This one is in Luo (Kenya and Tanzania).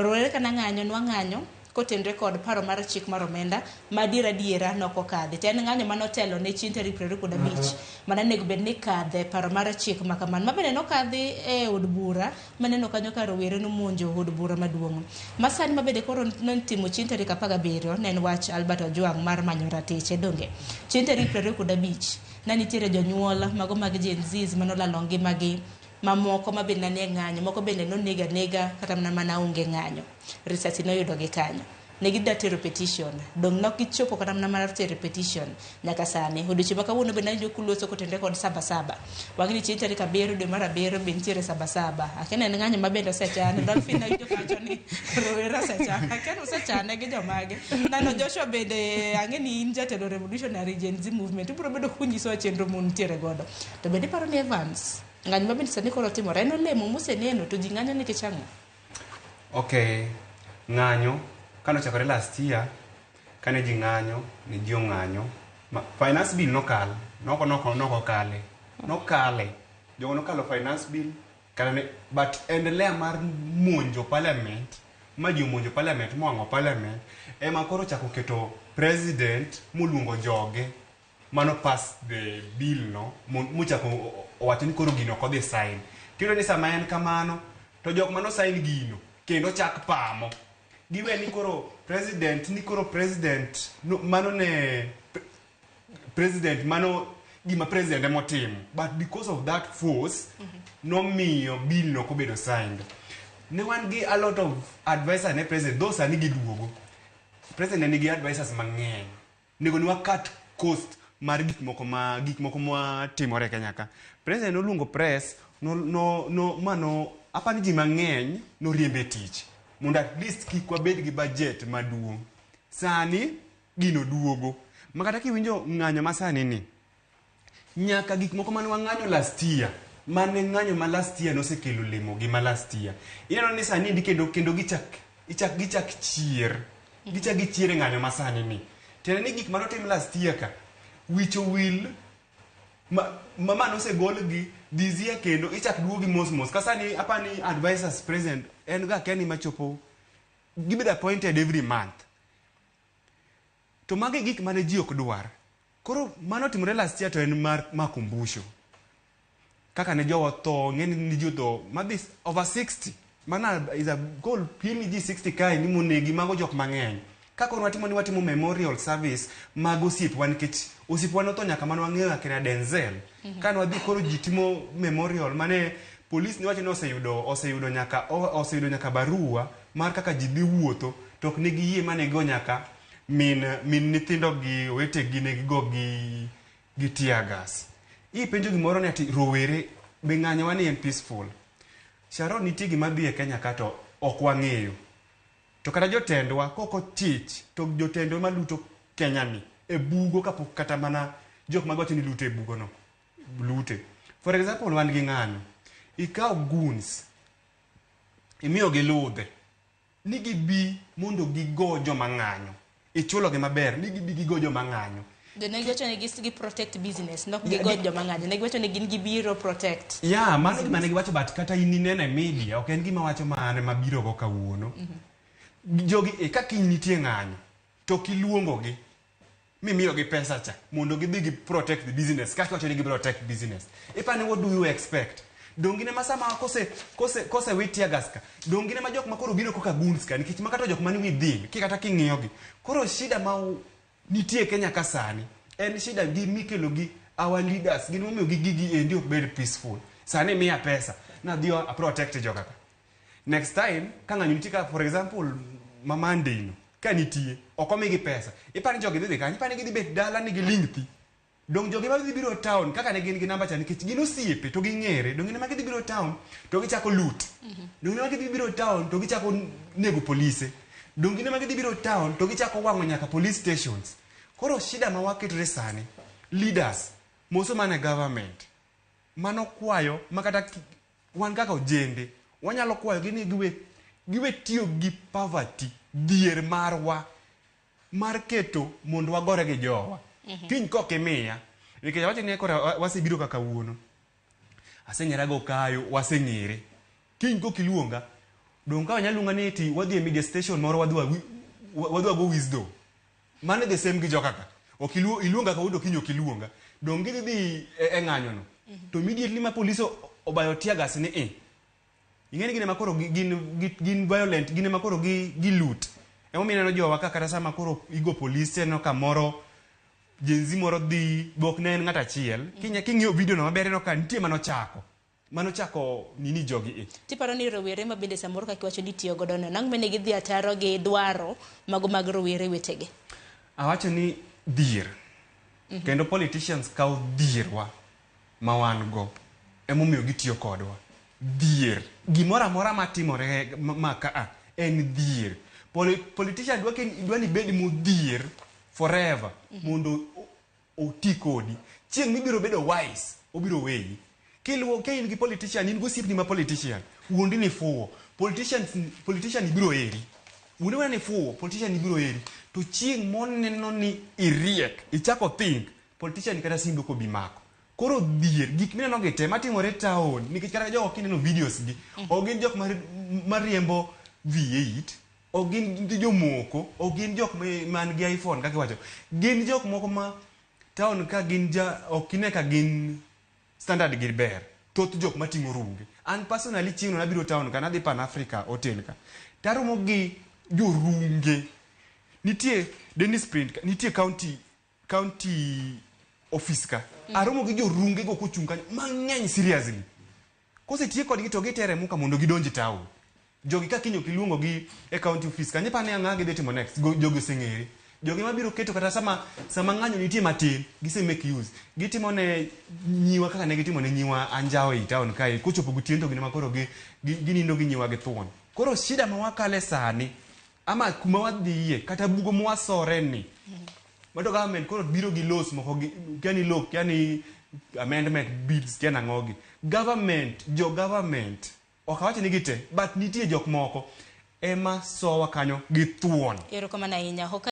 rowere kana ng'anyo nwa ng'anyo kotenre kod paro mar chik mar omenda diera noko kadhi to en ng'anyo manotelo ne chien tarik 25 mana nego bed ni kadhe paro mar chik makaman mabende nokadhi e od bura maneno kanyo ka rowere nomonjo od bura maduong' masani mabende koro notimo chien tarik 17 ne en wach Albert Ojwang mar manyo ratiche donge chien tarik 25 nanitiere jonyuol mago mag Gen Z manolalo ngimagi mamoko mabende ne ng'anyo moko bende nonega kata mana onge ng'anyo risasi noyudo gi kanyo ne gida tero petition dong nok gichopo kata mar tero petition nyaka sani odiochieng' ma kawuono bende jo kuloso kotende kod sabasaba wang'ni chien tarik 7 dwe mar 7 bende nitiere sabasaba akene en ng'anyo mabende osechan Dolphin na jo kacho ni rowere osechan akene osechane gi jomage nano Joshua bende ang'eni in jatelo revolutionary Gen Z movement ibiro bedo kunyiso chenro mon nitiere godo to bende paro ni Evans ng'anyo mabende sani koro timore en olemo moseneno to ji ng'anyo nikech ang'o? Okay, ng'anyo kanochakore last year kane ji ng'anyo ne ji ong'anyo finance bill nokale jogo nokalo finance bill kane but endelea mar monjo parliament ma ji monjo parliament moang'o parliament ema koro chako keto president moluongo joge mano pass the bill no muchako owacho ni koro gino kodhi sign tiro ni sama en kamano to jok mano sign gino kendo chak pamo giwe ni koro president no, mano ne president mano gima president emotimo but because of that force no miyo bill no kobedo signed ne wan gi a lot of advisors ne president those ani giduogo president nigi advisors mang'eny nego ni wakat cost mar gik moko ma timore Kenya ka president noluongo press mano apani ji mang'eny no riembe tich mondo at least kik wabed gi budget maduong' sani gino duogo makata kiwinjo ng'anyo masani ni nyaka gik moko mane wang'anyo last year mane ng'anyo ma last year nosekelo lemo gi ma last year ineno ni sani ndi kendo gichak chier ng'anyo masani ni tena ni gik manotim last year ka wicho will mama no se gol gi this year kendo ichak duogi mos kasani apani advisors president en ga keni machopo give the appointed every month to mage gik mane ji ok dwar koro mano timore last year to en makumbusho kaka ne jowo tho ng'eni ni jotho madis over 60 mana is a goal pili ji 60 kai ni monegi mago jok mang'eny kaka watimo memorial service mag osiepwa nikech osiepwa notho nyaka mano wang'eyo akina Denzel kane wadhi koro ji timo memorial mane police ni wacho ni oseyudo nyaka barua mar kaka ji dhi wuotho to ok ne giyie mane go nyaka min nyithindo gi wetegi ne gigo gi tear gas penjo gimoro ni ati rowere be ng'anyo wani en peaceful Sharon nitie gima dhi e Kenya ka to ok wang'eyo to kata jotendwa koko tich to jotendwa maluto Kenya ni e bugo kapok kata mana jok magwacho ni lute e bugo no lute for example wan gi ng'anyo ikaw goons imiyo gi ludhe ni gibi mondo gigo joma ng'anyo ichulo gi maber ni gibi gigo joma ng'anyo the negwacho ni gi protect business nok gigo joma ng'anyo negwacho ni gin gibiro protect mano gima ne giwacho but kata inene media ok en gima wacho mane mabiro go kawuono jogi ka kiny nitie ng'anyo to kiluongo gi mimiyo gi pesa cha mondo gidhi gi protect the business kaka wacho ni gi protect business ipani what do you expect dongine masama kose witia gaska dongine ma jok makoro biro koka goons ka nikech makata jok mani within kikata king'iyo gi koro shida ma nitie Kenya ka sani en shida gi mikelo gi our leaders gin momiyo gigi endi ok bed peaceful sani miya pesa na dio a protect joka ka next time ka ng'anyo nitie ka for example mamande no ka nitie okomi gi pesa ipani jogi dhi kanyo ipani gidhi bet dala ni gi lingthi dong jogi ma dhi biro town kaka ne gin gi namba cha nikech gin osiepe to ging'ere dong ne ma gidhi biro town to gichako loot dong ne ma gidhi biro town to gichako nego polise dong ne ma gidhi biro town to gichako wang'o nyaka police stations koro shida ma waketore sani leaders moso mane government mano kwayo makata wan kaka ojende wanyalo kwayo gini giwe tiyo gi poverty dhier marwa mar keto mondo wagore gi jowa kiny kok imiya nikech wacho ni kora wasebiro kaka wuono aseng'era go kayo waseng'ere kiny kok iluonga dong ka wanyalo lunga ni ti wadhi e media station moro wadwa go wisdom mane the same gi jokaka ok iluonga ka wudo kinyo kiluonga dong gidhi e ng'anyo no to immediately ma police obayo tiagas ni ing'eni gine makoro gin violent gine makoro gi loot emomiyo neno jowa kata sama koro igo police no kamoro jenzi moro dhi bok ne en ng'at achiel king'iyo video no maber no ka nitie manochako nini jogi tiparo ni rowere ma bende samoro kaka wacho ni tiyo godo no nang' mene gidhi ataro gi dwaro mago mag rowere wetege awacho ni dhier kendo politicians kawo dhierwa ma wan go emomiyo gitiyo kodwa dhier gimoro amora matimore ma en dhier politician dwa ni bed modhier forever mondo oti kodi chieng' mibiro bedo wise obiro weyi kiluwo ke in gi politician in gosiepni ma politician wuondi ni fuwo politician ibiro eri wuondi wana ni fuwo politician ibiro eri to chieng' moneno ni iriek ichako think politician kata simbe ko bimako koro dhier gik mineno gi te matimore town nikech kata jogo kineno videos gi ogin jok mariembo V8 ogin jomoko ogin jok man gi iPhone kaka wacho gin jok moko ma town ka gin okine ka gin standard gir ber thoth jok mating'o runge an personally chieng'no nabiro town ka nadhi Pan Africa hotel ka taromo gi jorunge nitie Dennis Print nitie county office ka aromo gi jorunge go kochung' kanyo mang'eny seriously kosetie kodgi to gitere muka mondo gidonji town jogi ka kinyo kiluongo gi e county office ka nyepane ang'a gidhi timo next jogi seng'ere jogi mabiro keto kata sama ng'anyo nitie matin gise make use gitimo ne nyiwa kaka ne gitimo ne nyiwa anjao e town kae kochopo gutiendo gine makoro ginindo gi nyiwa gi thuon koro shida ma wakale sani ama kuma wadhiye kata bugo mwasore ni mato government koro biro gi laws moko yani amendment bills kiana ng'ogi government okawache ni gite but nitie jok moko ema sowa kanyo gi thuon erokamano ahinya